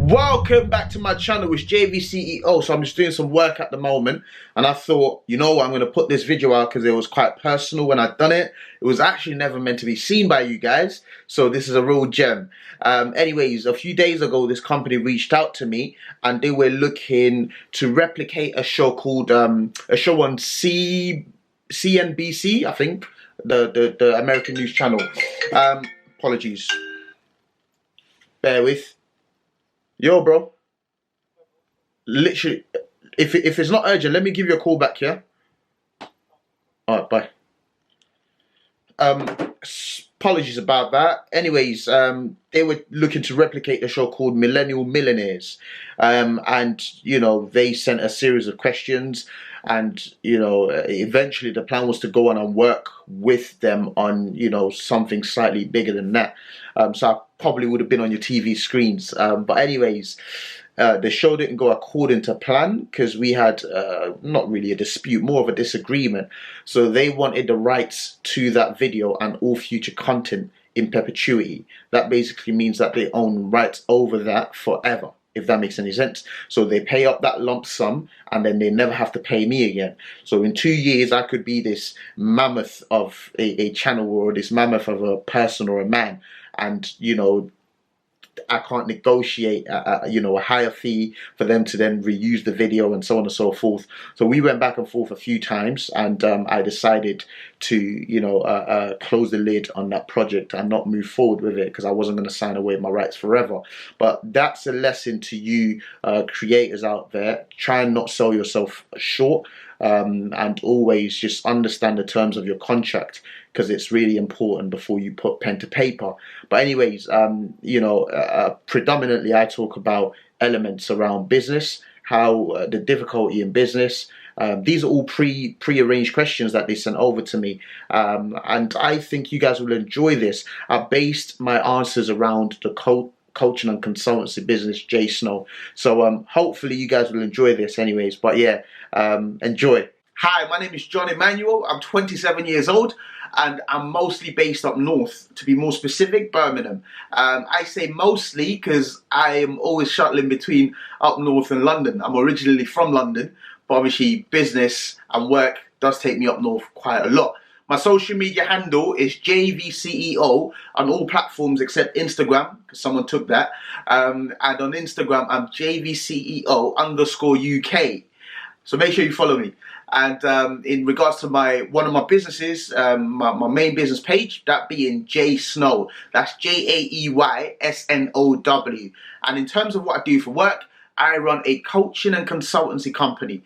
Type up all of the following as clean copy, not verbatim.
Welcome back to my channel. It's JVceo. So I'm just doing some work at the moment, and I thought, you know what, I'm going to put this video out because it was quite personal when I'd done it. It was actually never meant to be seen by you guys, so this is a real gem. Anyways, a few days ago this company reached out to me and they were looking to replicate a show called a show on CNBC, I think, the American news channel. Apologies, bear with. Yo, bro. Literally, if it's not urgent, let me give you a call back, yeah? Alright, bye. Apologies about that. Anyways, they were looking to replicate the show called Millennial Millionaires. And, you know, they sent a series of questions. And, you know, eventually the plan was to go on and work with them on, you know, something slightly bigger than that. So I probably would have been on your TV screens. But anyways, the show didn't go according to plan because we had not really a dispute, more of a disagreement. So they wanted the rights to that video and all future content in perpetuity. That basically means that they own rights over that forever, if that makes any sense. So they pay up that lump sum and then they never have to pay me again. So in 2 years I could be this mammoth of a channel, or this mammoth of a person or a man, and you know, I can't negotiate you know, a higher fee for them to then reuse the video and so on and so forth. So we went back and forth a few times, and I decided to, you know, close the lid on that project and not move forward with it because I wasn't going to sign away my rights forever. But that's a lesson to you creators out there. Try and not sell yourself short, and always just understand the terms of your contract, because it's really important before you put pen to paper. But anyways, you know, predominantly I talk about elements around business, how the difficulty in business. These are all pre-arranged questions that they sent over to me, and I think you guys will enjoy this. I based my answers around the coaching and consultancy business JVceo. So hopefully you guys will enjoy this anyways. But yeah, enjoy. Hi, my name is John Emmanuel. I'm 27 years old and I'm mostly based up north, to be more specific, Birmingham. I say mostly because I am always shuttling between up north and London. I'm originally from London, but obviously business and work does take me up north quite a lot. My social media handle is JVceo on all platforms except Instagram, because someone took that. And on Instagram, I'm JVceo_UK. So make sure you follow me. And in regards to one of my businesses, my main business page, that being JVceo. That's JAEYSNOW. And in terms of what I do for work, I run a coaching and consultancy company.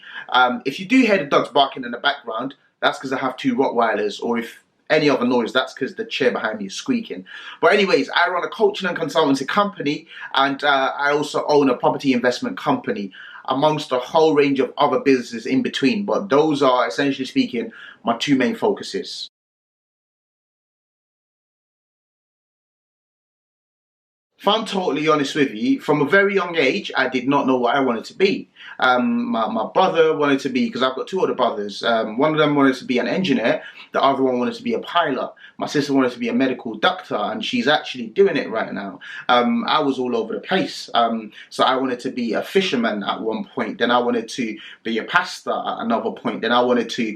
If you do hear the dogs barking in the background, that's because I have 2 Rottweilers, or if any other noise, that's because the chair behind me is squeaking. But anyways, I run a coaching and consultancy company, and I also own a property investment company, amongst a whole range of other businesses in between. But those are, essentially speaking, my 2 main focuses. If I'm totally honest with you, from a very young age, I did not know what I wanted to be. My brother wanted to be, because I've got 2 older brothers, one of them wanted to be an engineer, the other one wanted to be a pilot. My sister wanted to be a medical doctor, and she's actually doing it right now. I was all over the place. So I wanted to be a fisherman at one point, then I wanted to be a pastor at another point, then I wanted to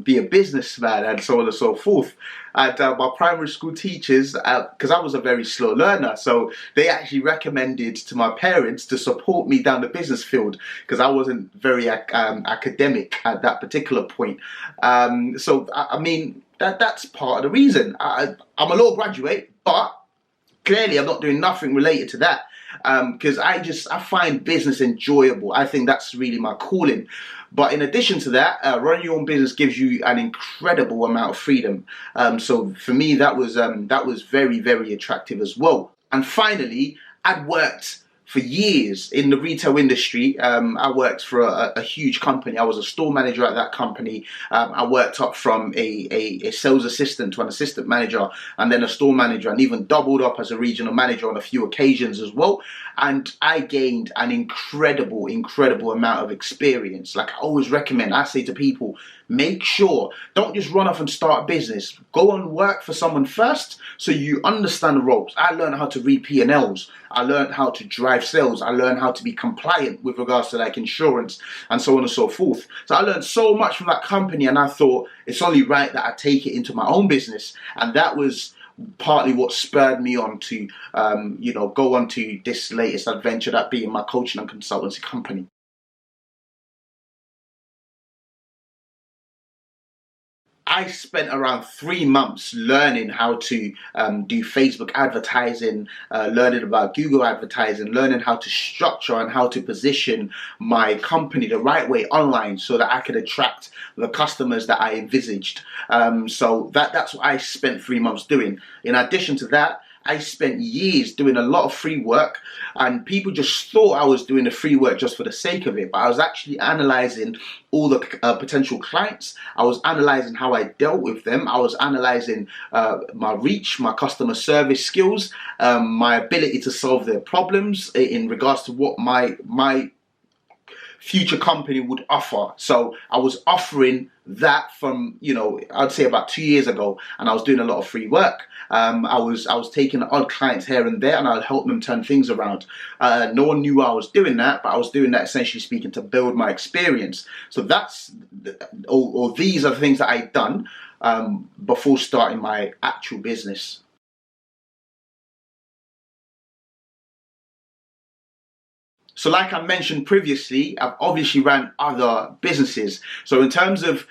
be a businessman, and so on and so forth. And my primary school teachers, because I was a very slow learner, so they actually recommended to my parents to support me down the business field, because I wasn't very academic at that particular point. So I mean, that's part of the reason. I'm a law graduate, but clearly I'm not doing nothing related to that, because I find business enjoyable. I think that's really my calling. But in addition to that, running your own business gives you an incredible amount of freedom. So for me, that was very, very attractive as well. And finally, I'd worked for years in the retail industry. I worked for a huge company. I was a store manager at that company. I worked up from a sales assistant to an assistant manager, and then a store manager, and even doubled up as a regional manager on a few occasions as well. And I gained an incredible amount of experience. Like I always recommend, I say to people, Make sure, don't just run off and start a business. Go and work for someone first so you understand the ropes. I learned how to read P&Ls. I learned how to drive sales. I learned how to be compliant with regards to like insurance and so on and so forth. So I learned so much from that company, and I thought it's only right that I take it into my own business. And that was partly what spurred me on to, go on to this latest adventure, that being my coaching and consultancy company. I spent around 3 months learning how to do Facebook advertising, learning about Google advertising, learning how to structure and how to position my company the right way online so that I could attract the customers that I envisaged. So that's what I spent 3 months doing. In addition to that, I spent years doing a lot of free work, and people just thought I was doing the free work just for the sake of it. But I was actually analyzing all the potential clients. I was analyzing how I dealt with them. I was analyzing my reach, my customer service skills, my ability to solve their problems in regards to what my future company would offer. So I was offering that from, I'd say about 2 years ago, and I was doing a lot of free work. I was taking odd clients here and there, and I'd help them turn things around. No one knew I was doing that, but I was doing that, essentially speaking, to build my experience. So these are the things that I'd done before starting my actual business. So like I mentioned previously, I've obviously ran other businesses. So in terms of,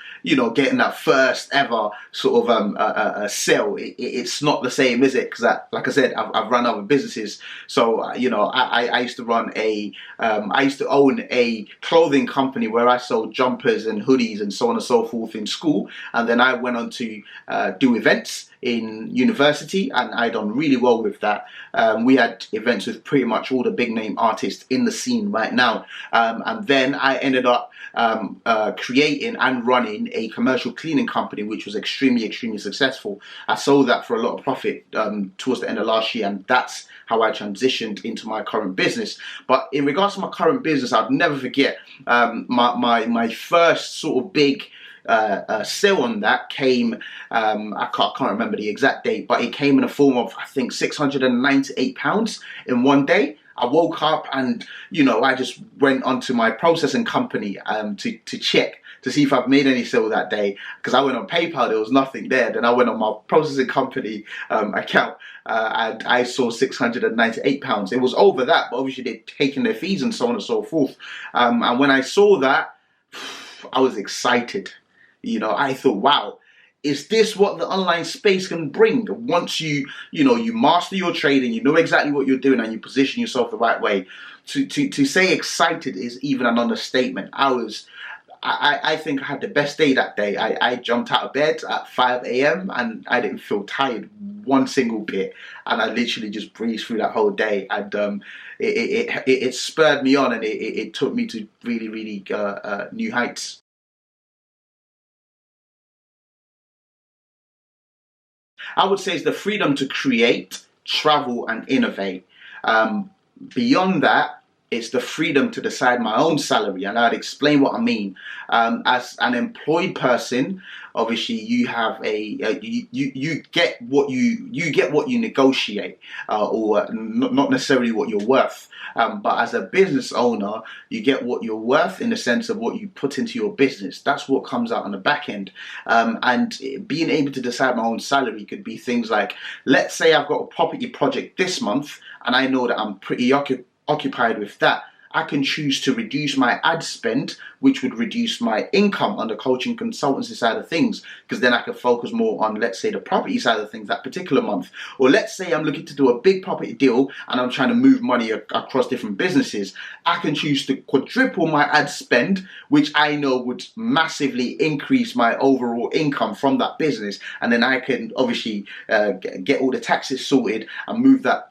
getting that first ever sort of a sale, it's not the same, is it? Because like I said, I've run other businesses. So, I used to I used to own a clothing company where I sold jumpers and hoodies and so on and so forth in school. And then I went on to do events in university, and I done really well with that. We had events with pretty much all the big name artists in the scene right now, and then I ended up creating and running a commercial cleaning company, which was extremely successful. I sold that for a lot of profit towards the end of last year, and that's how I transitioned into my current business. But in regards to my current business, I'd never forget my first sort of big sale on that came, I can't remember the exact date, but it came in the form of, I think, £698 in one day. I woke up and, I just went onto my processing company to check to see if I've made any sale that day, because I went on PayPal, there was nothing there. Then I went on my processing company account and I saw £698. It was over that, but obviously they'd taken their fees and so on and so forth. And when I saw that, I was excited. I thought, wow, is this what the online space can bring? Once you master your trade and you know exactly what you're doing and you position yourself the right way. To say excited is even an understatement. I think I had the best day that day. I jumped out of bed at 5 a.m. and I didn't feel tired one single bit, and I literally just breezed through that whole day. And it spurred me on, and it took me to really new heights. I would say it's the freedom to create, travel, and innovate. Beyond that, it's the freedom to decide my own salary, and I'd explain what I mean. As an employed person, obviously you have you get what you negotiate, or not necessarily what you're worth. But as a business owner, you get what you're worth in the sense of what you put into your business. That's what comes out on the back end. And being able to decide my own salary could be things like, let's say I've got a property project this month, and I know that I'm pretty occupied with that. I can choose to reduce my ad spend, which would reduce my income on the coaching consultancy side of things, because then I can focus more on, let's say, the property side of things that particular month. Or let's say I'm looking to do a big property deal and I'm trying to move money across different businesses. I can choose to quadruple my ad spend, which I know would massively increase my overall income from that business. And then I can obviously get all the taxes sorted and move that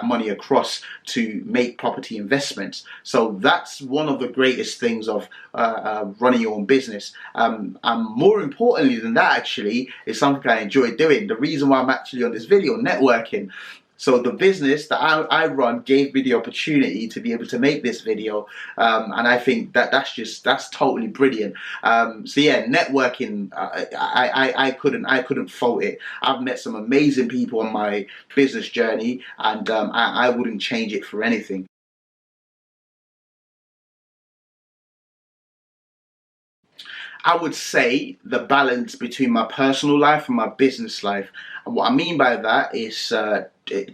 money across to make property investments. So that's one of the greatest things of running your own business. And more importantly than that, actually, is something I enjoy doing. The reason why I'm actually on this video, networking. So the business that I run gave me the opportunity to be able to make this video, and I think that that's totally brilliant. So yeah, networking, I couldn't fault it. I've met some amazing people on my business journey, and I wouldn't change it for anything. I would say the balance between my personal life and my business life. And what I mean by that is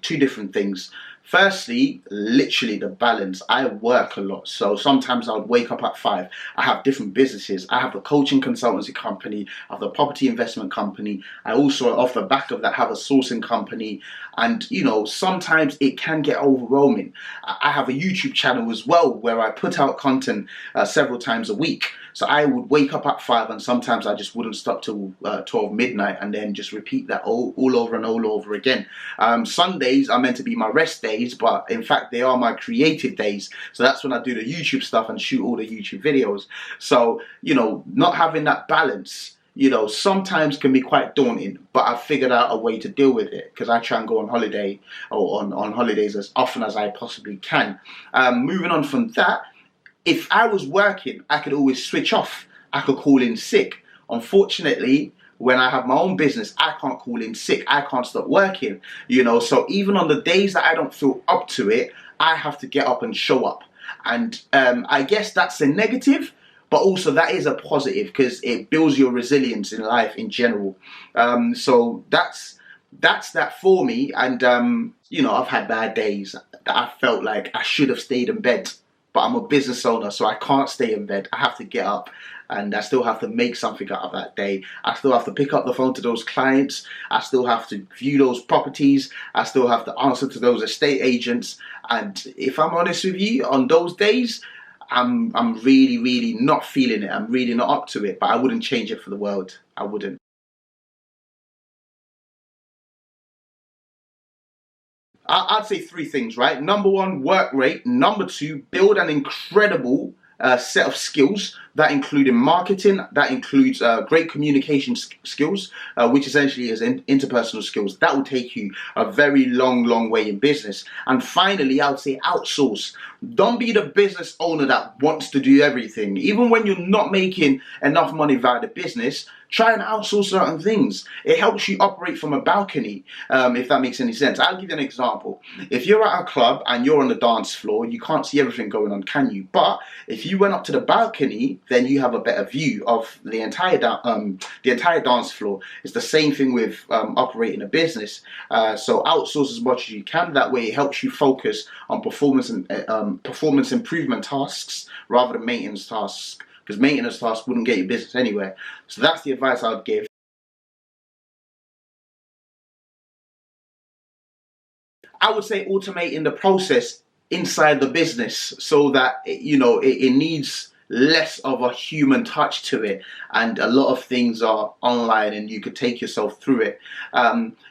two different things. Firstly, literally the balance. I work a lot, so sometimes I'll wake up at 5. I have different businesses. I have a coaching consultancy company. I have a property investment company. I also, off the back of that, have a sourcing company. And you know, sometimes it can get overwhelming. I have a YouTube channel as well where I put out content several times a week. So I would wake up at 5, and sometimes I just wouldn't stop till 12 midnight, and then just repeat that all over and all over again. Sundays are meant to be my rest days, but in fact they are my creative days. So that's when I do the YouTube stuff and shoot all the YouTube videos. So, you know, not having that balance, you know, sometimes can be quite daunting, but I've figured out a way to deal with it, because I try and go on holiday, or on holidays, as often as I possibly can. Moving on from that, if I was working, I could always switch off. I could call in sick. Unfortunately, when I have my own business, I can't call in sick. I can't stop working, you know. So even on the days that I don't feel up to it, I have to get up and show up. And I guess that's a negative, but also that is a positive, because it builds your resilience in life in general. So that's that for me. And you know, I've had bad days that I felt like I should have stayed in bed. But I'm a business owner, so I can't stay in bed. I have to get up, and I still have to make something out of that day. I still have to pick up the phone to those clients. I still have to view those properties. I still have to answer to those estate agents. And if I'm honest with you, on those days, I'm really not feeling it. I'm really not up to it. But I wouldn't change it for the world. I wouldn't. I'd say 3 things, right? Number 1, work rate. Number 2, build an incredible set of skills that include in marketing, that includes great communication skills, which essentially is interpersonal skills. That will take you a very long way in business. And finally, I would say outsource. Don't be the business owner that wants to do everything. Even when you're not making enough money via the business, try and outsource certain things. It helps you operate from a balcony, if that makes any sense. I'll give you an example. If you're at a club and you're on the dance floor, you can't see everything going on, can you? But if you went up to the balcony, then you have a better view of the entire dance floor. It's the same thing with operating a business. So outsource as much as you can. That way, it helps you focus on performance improvement tasks rather than maintenance tasks, because maintenance tasks wouldn't get your business anywhere. So that's the advice I would give. I would say automating the process inside the business, so that it needs less of a human touch to it, and a lot of things are online and you could take yourself through it.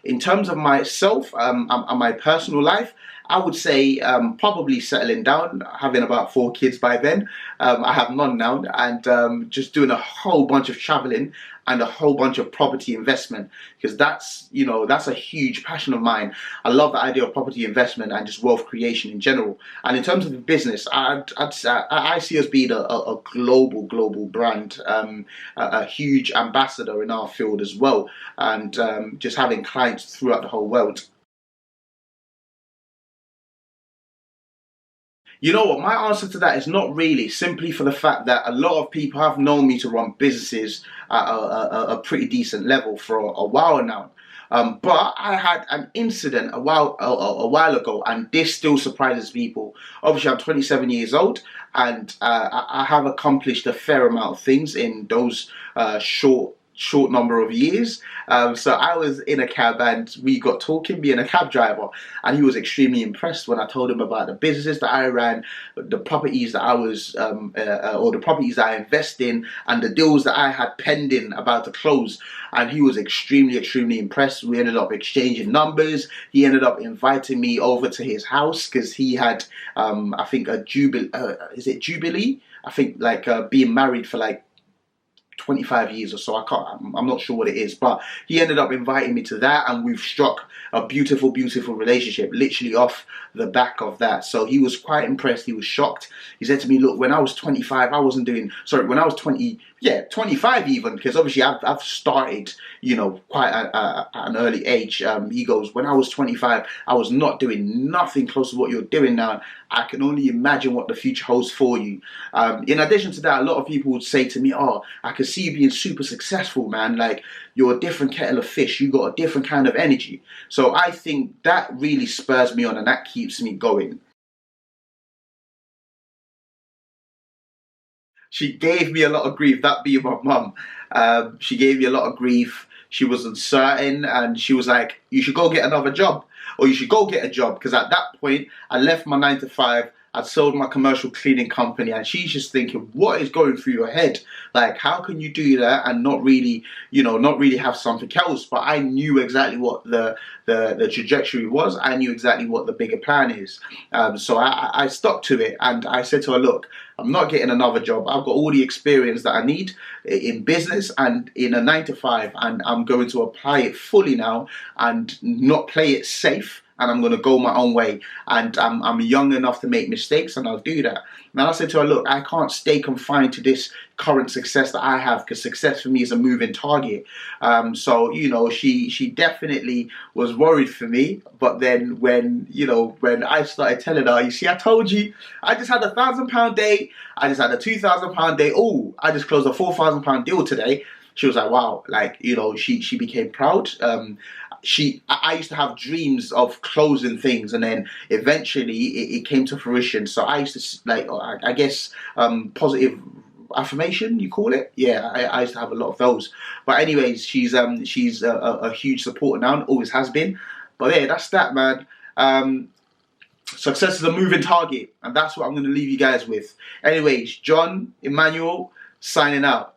In terms of myself and my personal life, I would say probably settling down, having about 4 kids by then. I have none now, and just doing a whole bunch of traveling and a whole bunch of property investment, because that's a huge passion of mine. I love the idea of property investment and just wealth creation in general. And in terms of the business, I see us being a global brand, a huge ambassador in our field as well, and just having clients throughout the whole world. You know what? My answer to that is not really, simply for the fact that a lot of people have known me to run businesses at a pretty decent level for a while now. But I had an incident a while ago, and this still surprises people. Obviously, I'm 27 years old, and I have accomplished a fair amount of things in those short number of years. So I was in a cab, and we got talking, being a cab driver, and he was extremely impressed when I told him about the businesses that I ran, the properties that I was, or the properties that I invest in, and the deals that I had pending about to close. And he was extremely impressed. We ended up exchanging numbers. He ended up inviting me over to his house, because he had, I think, a jubilee. I think, like, being married for like 25 years or so. I'm not sure what it is, but he ended up inviting me to that, and we've struck a beautiful, beautiful relationship literally off the back of that. So he was quite impressed. He was shocked. He said to me, look, when I was 25, I wasn't doing, sorry, when I was 25 even, because obviously I've started, you know, quite at an early age. He goes, when I was 25, I was not doing nothing close to what you're doing now. I can only imagine what the future holds for you. In addition to that, a lot of people would say to me, oh, I can see you being super successful, man. Like, you're a different kettle of fish. You got a different kind of energy. So I think that really spurs me on, and that keeps me going. She gave me a lot of grief, that being my mum. She gave me a lot of grief. She was uncertain, and she was like, you should go get another job, or you should go get a job. Because at that point, I left my 9 to 5. I'd sold my commercial cleaning company, and she's just thinking, what is going through your head? Like, how can you do that and not really, you know, not really have something else? But I knew exactly what the trajectory was. I knew exactly what the bigger plan is. So I stuck to it, and I said to her, look, I'm not getting another job. I've got all the experience that I need in business and in a 9 to 5, and I'm going to apply it fully now and not play it safe. And I'm going to go my own way, and I'm young enough to make mistakes, and I'll do that. And I said to her, look, I can't stay confined to this current success that I have, because success for me is a moving target. So, you know, she definitely was worried for me. But then when I started telling her, you see, I told you, I just had a £1,000 day, I just had a £2,000 day, oh, I just closed a £4,000 deal today. She was like, wow, like, you know, she became proud. I used to have dreams of closing things, and then eventually it came to fruition. So I used to, like, I guess, positive affirmation, you call it. Yeah, I used to have a lot of those. But anyways, she's a huge supporter now, and always has been. But yeah, that's that, man. Success is a moving target, and that's what I'm going to leave you guys with. Anyways, John, Emmanuel, signing out.